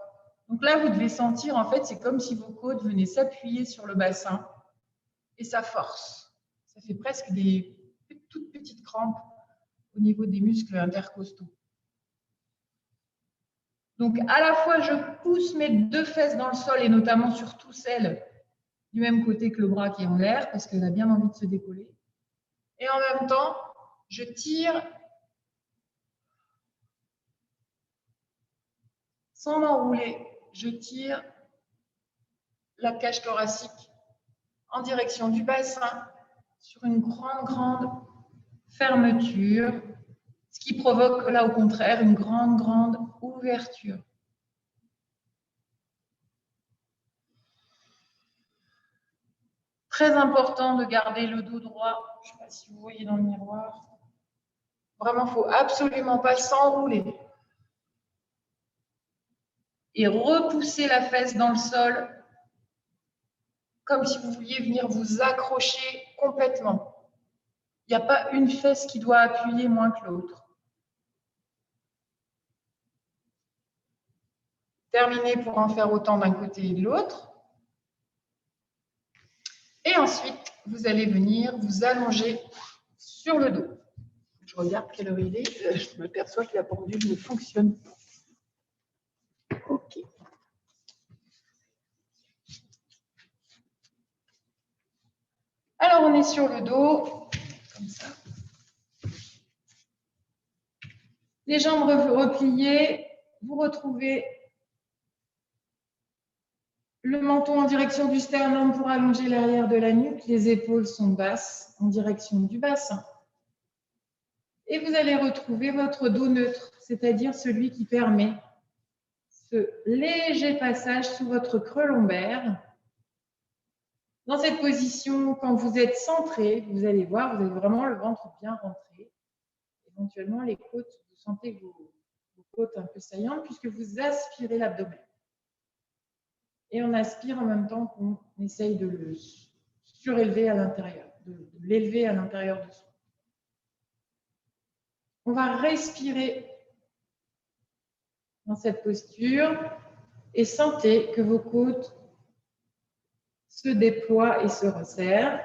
Donc là, vous devez sentir, en fait, c'est comme si vos côtes venaient s'appuyer sur le bassin et ça force. Ça fait presque des toutes petites crampes au niveau des muscles intercostaux. Donc, à la fois, je pousse mes deux fesses dans le sol et notamment surtout celle du même côté que le bras qui est en l'air parce qu'elle a bien envie de se décoller. Et en même temps, je tire sans m'enrouler. Je tire la cage thoracique en direction du bassin sur une grande fermeture, ce qui provoque là au contraire une grande ouverture. Très important de garder le dos droit. Je ne sais pas si vous voyez dans le miroir. Vraiment, il ne faut absolument pas s'enrouler. Et repousser la fesse dans le sol, comme si vous vouliez venir vous accrocher complètement. Il n'y a pas une fesse qui doit appuyer moins que l'autre. Terminez pour en faire autant d'un côté et de l'autre. Et ensuite, vous allez venir vous allonger sur le dos. Je regarde quelle heure il est. Je m'aperçois que la pendule ne fonctionne pas. OK. Alors, on est sur le dos, comme ça. Les jambes repliées, vous retrouvez le menton en direction du sternum pour allonger l'arrière de la nuque. Les épaules sont basses en direction du bassin. Et vous allez retrouver votre dos neutre, c'est-à-dire celui qui permet ce léger passage sous votre creux lombaire. Dans cette position, quand vous êtes centré, vous allez voir, vous avez vraiment le ventre bien rentré. Éventuellement, les côtes, vous sentez vos côtes un peu saillantes puisque vous aspirez l'abdomen. Et on aspire en même temps qu'on essaye de le surélever à l'intérieur, de l'élever à l'intérieur de soi. On va respirer dans cette posture et sentez que vos côtes se déploient et se resserrent.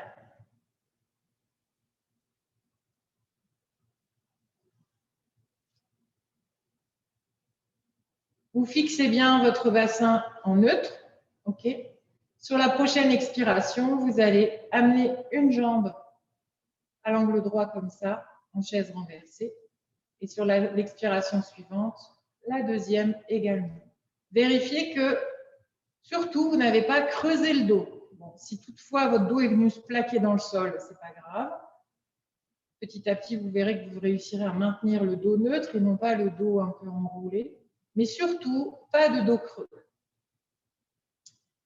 Vous fixez bien votre bassin en neutre. OK. Sur la prochaine expiration, vous allez amener une jambe à l'angle droit comme ça, en chaise renversée. Et sur l'expiration suivante, la deuxième également. Vérifiez que, surtout, vous n'avez pas creusé le dos. Bon, si toutefois votre dos est venu se plaquer dans le sol, ce n'est pas grave. Petit à petit, vous verrez que vous réussirez à maintenir le dos neutre et non pas le dos un peu enroulé. Mais surtout, pas de dos creux.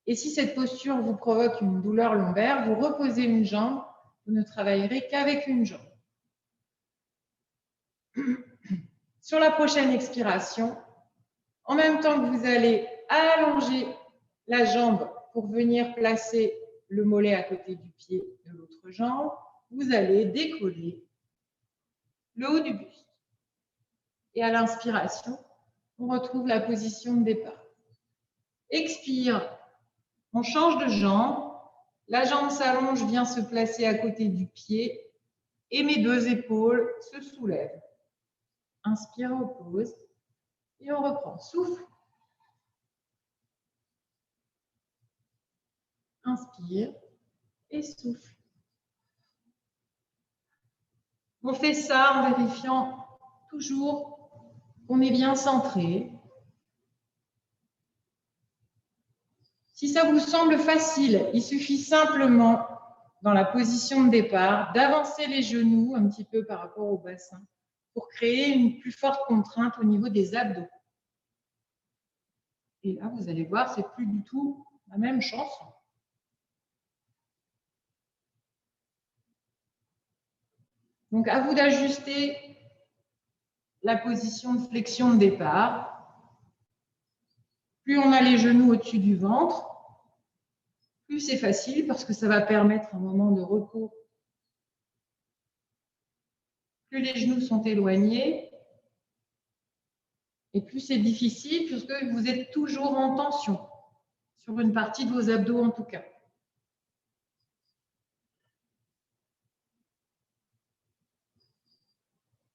Et si cette posture vous provoque une douleur lombaire, vous reposez une jambe, vous ne travaillerez qu'avec une jambe. Sur la prochaine expiration, en même temps que vous allez allonger la jambe pour venir placer le mollet à côté du pied de l'autre jambe, vous allez décoller le haut du buste. Et à l'inspiration, on retrouve la position de départ. Expire, on change de jambe, la jambe s'allonge, vient se placer à côté du pied et mes deux épaules se soulèvent. Inspire, on pose et on reprend. Souffle. Inspire et souffle. On fait ça en vérifiant toujours qu'on est bien centré. Si ça vous semble facile, il suffit simplement, dans la position de départ, d'avancer les genoux un petit peu par rapport au bassin pour créer une plus forte contrainte au niveau des abdos. Et là, vous allez voir, c'est plus du tout la même chanson. Donc, à vous d'ajuster la position de flexion de départ. Plus on a les genoux au-dessus du ventre, plus c'est facile parce que ça va permettre un moment de repos. Plus les genoux sont éloignés, et plus c'est difficile puisque vous êtes toujours en tension, sur une partie de vos abdos en tout cas.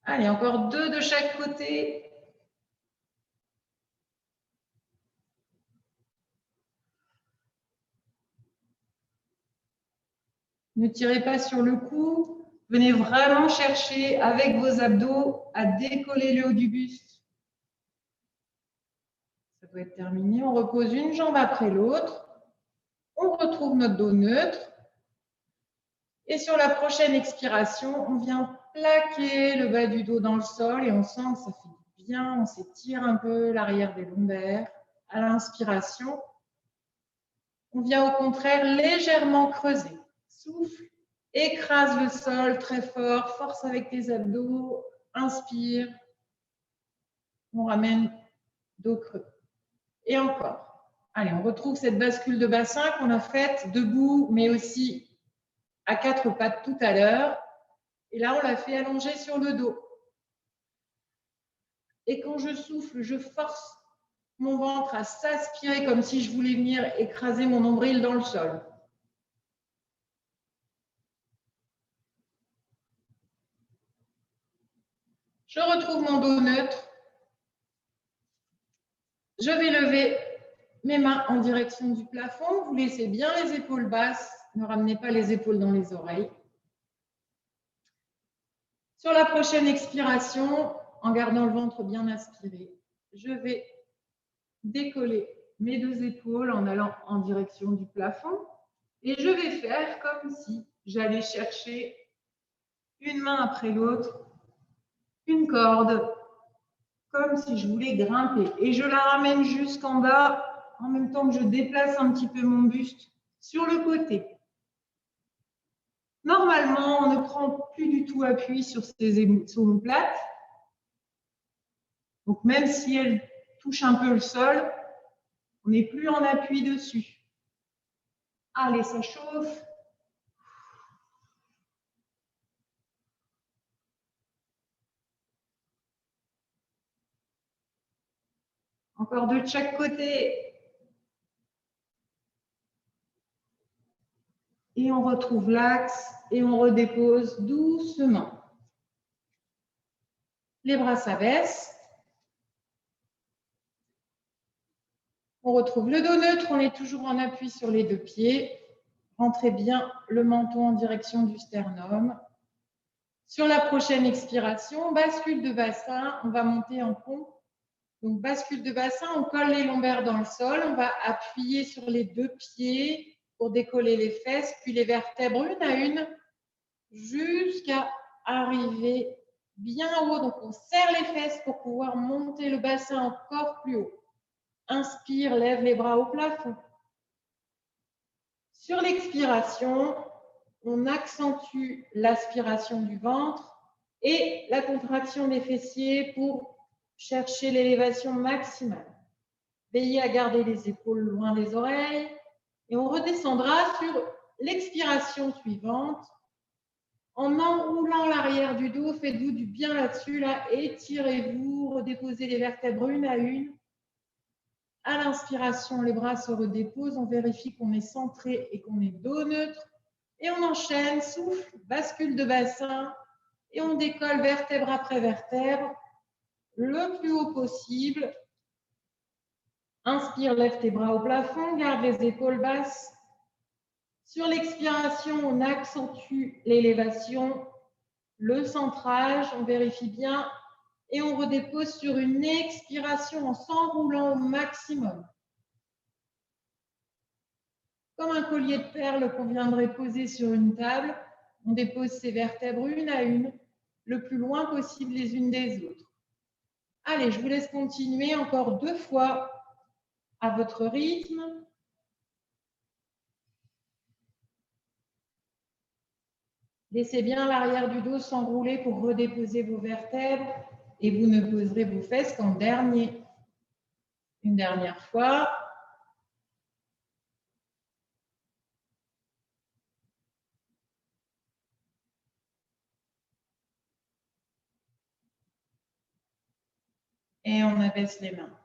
Allez, encore 2 de chaque côté. Ne tirez pas sur le cou. Venez vraiment chercher avec vos abdos à décoller le haut du buste. Ça peut être terminé. On repose une jambe après l'autre. On retrouve notre dos neutre. Et sur la prochaine expiration, on vient plaquer le bas du dos dans le sol et on sent que ça fait du bien. On s'étire un peu l'arrière des lombaires. À l'inspiration, on vient au contraire légèrement creuser. Souffle, écrase le sol très fort, force avec tes abdos. Inspire. On ramène dos creux. Et encore. Allez, on retrouve cette bascule de bassin qu'on a faite debout, mais aussi à quatre pattes tout à l'heure. Et là, on l'a fait allonger sur le dos. Et quand je souffle, je force mon ventre à s'aspirer comme si je voulais venir écraser mon nombril dans le sol. Je retrouve mon dos neutre. Je vais lever mes mains en direction du plafond. Vous laissez bien les épaules basses. Ne ramenez pas les épaules dans les oreilles. Sur la prochaine expiration, en gardant le ventre bien aspiré, je vais décoller mes deux épaules en allant en direction du plafond. Et je vais faire comme si j'allais chercher une main après l'autre, une corde, comme si je voulais grimper. Et je la ramène jusqu'en bas, en même temps que je déplace un petit peu mon buste sur le côté. Normalement, on ne prend plus du tout appui sur ces omoplates. Donc, même si elles touchent un peu le sol, on n'est plus en appui dessus. Allez, ça chauffe. Encore deux de chaque côté. Et on retrouve l'axe et on redépose doucement. Les bras s'abaissent. On retrouve le dos neutre, on est toujours en appui sur les deux pieds. Rentrez bien le menton en direction du sternum. Sur la prochaine expiration, bascule de bassin, on va monter en pont. Donc, bascule de bassin, on colle les lombaires dans le sol, on va appuyer sur les deux pieds pour décoller les fesses, puis les vertèbres une à une, jusqu'à arriver bien haut. Donc, on serre les fesses pour pouvoir monter le bassin encore plus haut. Inspire, lève les bras au plafond. Sur l'expiration, on accentue l'aspiration du ventre et la contraction des fessiers pour chercher l'élévation maximale. Veillez à garder les épaules loin des oreilles et on redescendra sur l'expiration suivante. En enroulant l'arrière du dos, faites-vous du bien là-dessus, là, étirez-vous, redéposez les vertèbres une à une. À l'inspiration, les bras se redéposent, on vérifie qu'on est centré et qu'on est dos neutre. Et on enchaîne, souffle, bascule de bassin et on décolle vertèbre après vertèbre le plus haut possible. Inspire, lève tes bras au plafond, garde les épaules basses. Sur l'expiration, on accentue l'élévation, le centrage, on vérifie bien et on redépose sur une expiration en s'enroulant au maximum. Comme un collier de perles qu'on viendrait poser sur une table, on dépose ses vertèbres une à une, le plus loin possible les unes des autres. Allez, je vous laisse continuer encore 2 fois à votre rythme. Laissez bien l'arrière du dos s'enrouler pour redéposer vos vertèbres et vous ne poserez vos fesses qu'en dernier. Une dernière fois. Et on abaisse les mains.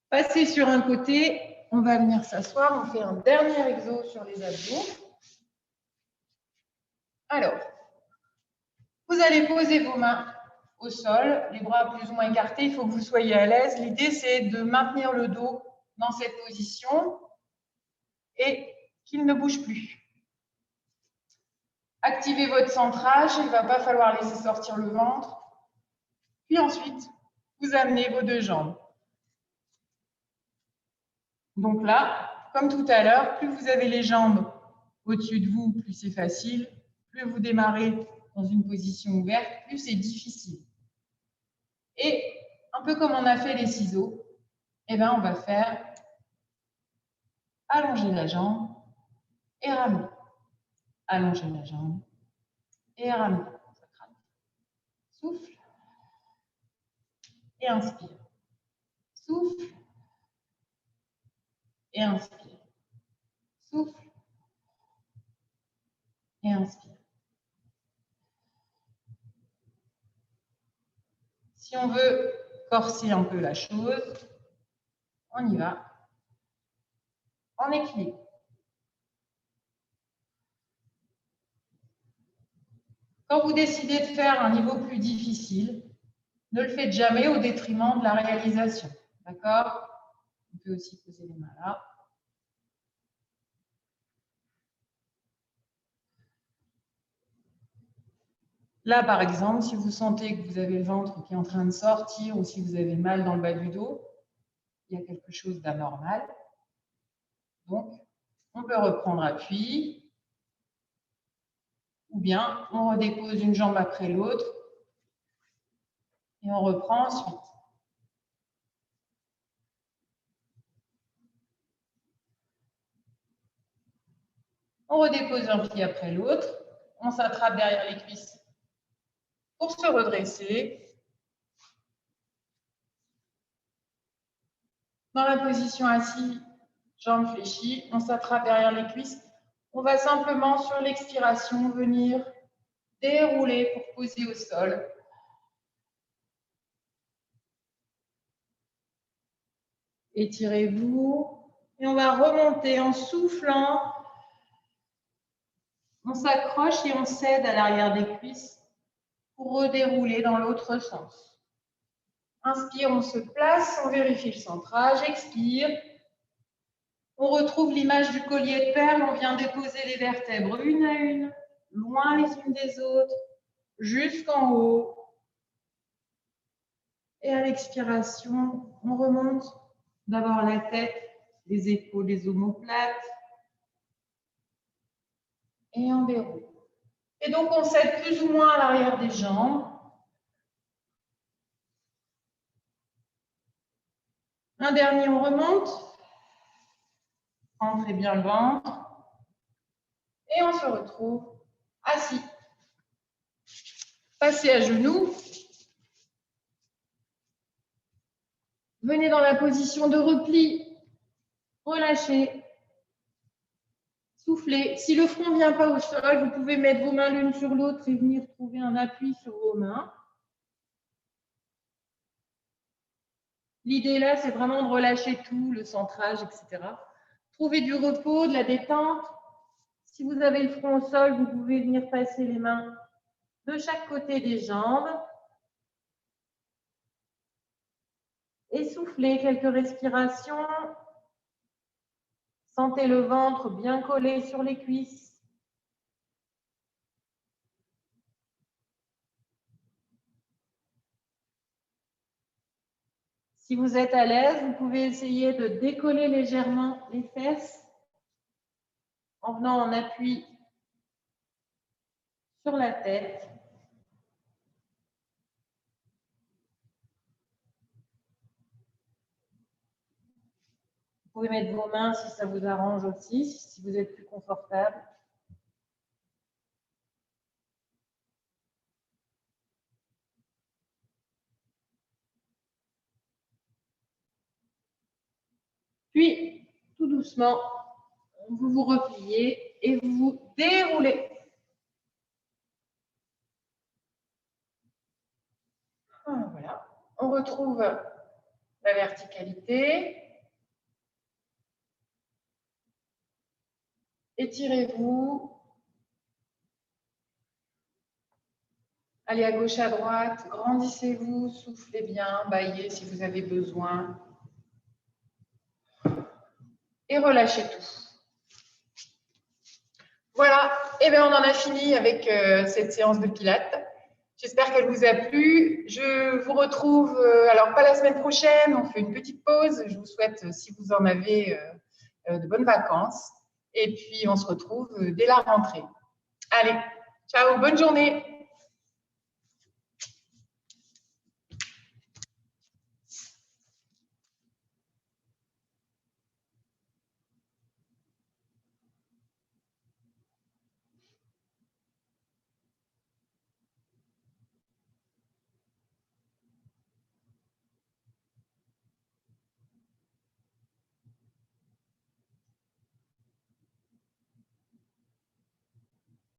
Passez sur un côté, on va venir s'asseoir, on fait un dernier exo sur les abdos. Alors, vous allez poser vos mains au sol, les bras plus ou moins écartés, il faut que vous soyez à l'aise. L'idée, c'est de maintenir le dos dans cette position et qu'il ne bouge plus. Activez votre centrage, il ne va pas falloir laisser sortir le ventre. Puis ensuite, vous amenez vos deux jambes. Donc là, comme tout à l'heure, plus vous avez les jambes au-dessus de vous, plus c'est facile. Plus vous démarrez dans une position ouverte, plus c'est difficile. Et un peu comme on a fait les ciseaux, eh ben, on va faire allonger la jambe et ramener. Allonger la jambe et ramener. Souffle et inspire. Souffle et inspire. Souffle et inspire. Si on veut corser un peu la chose, on y va en équilibre. Quand vous décidez de faire un niveau plus difficile, ne le faites jamais au détriment de la réalisation. D'accord? On peut aussi poser les mains là. Là, par exemple, si vous sentez que vous avez le ventre qui est en train de sortir ou si vous avez mal dans le bas du dos, il y a quelque chose d'anormal. Donc, on peut reprendre appui ou bien on redépose une jambe après l'autre et on reprend ensuite. On redépose un pied après l'autre, on s'attrape derrière les cuisses pour se redresser. Dans la position assise, jambes fléchies, on s'attrape derrière les cuisses. On va simplement, sur l'expiration, venir dérouler pour poser au sol. Étirez-vous et on va remonter en soufflant. On s'accroche et on cède à l'arrière des cuisses pour redérouler dans l'autre sens. Inspire, on se place, on vérifie le centrage, expire. On retrouve l'image du collier de perles, on vient déposer les vertèbres une à une, loin les unes des autres, jusqu'en haut. Et à l'expiration, on remonte d'abord la tête, les épaules, les omoplates. Et on déroule. Et donc, on cède plus ou moins à l'arrière des jambes. Un dernier, on remonte. Rentrez bien le ventre. Et on se retrouve assis. Passez à genoux. Venez dans la position de repli. Relâchez. Soufflez. Si le front ne vient pas au sol, vous pouvez mettre vos mains l'une sur l'autre et venir trouver un appui sur vos mains. L'idée là, c'est vraiment de relâcher tout, le centrage, etc. Trouvez du repos, de la détente. Si vous avez le front au sol, vous pouvez venir passer les mains de chaque côté des jambes. Et soufflez quelques respirations. Sentez le ventre bien collé sur les cuisses. Si vous êtes à l'aise, vous pouvez essayer de décoller légèrement les fesses en venant en appui sur la tête. Vous pouvez mettre vos mains si ça vous arrange aussi, si vous êtes plus confortable. Puis, tout doucement, vous vous repliez et vous vous déroulez. Voilà. On retrouve la verticalité. Étirez-vous. Allez à gauche, à droite. Grandissez-vous. Soufflez bien. Baillez si vous avez besoin. Et relâchez tout. Voilà. Et bien, on en a fini avec cette séance de pilates. J'espère qu'elle vous a plu. Je vous retrouve, alors pas la semaine prochaine, on fait une petite pause. Je vous souhaite, si vous en avez, de bonnes vacances. Et puis, on se retrouve dès la rentrée. Allez, ciao, bonne journée.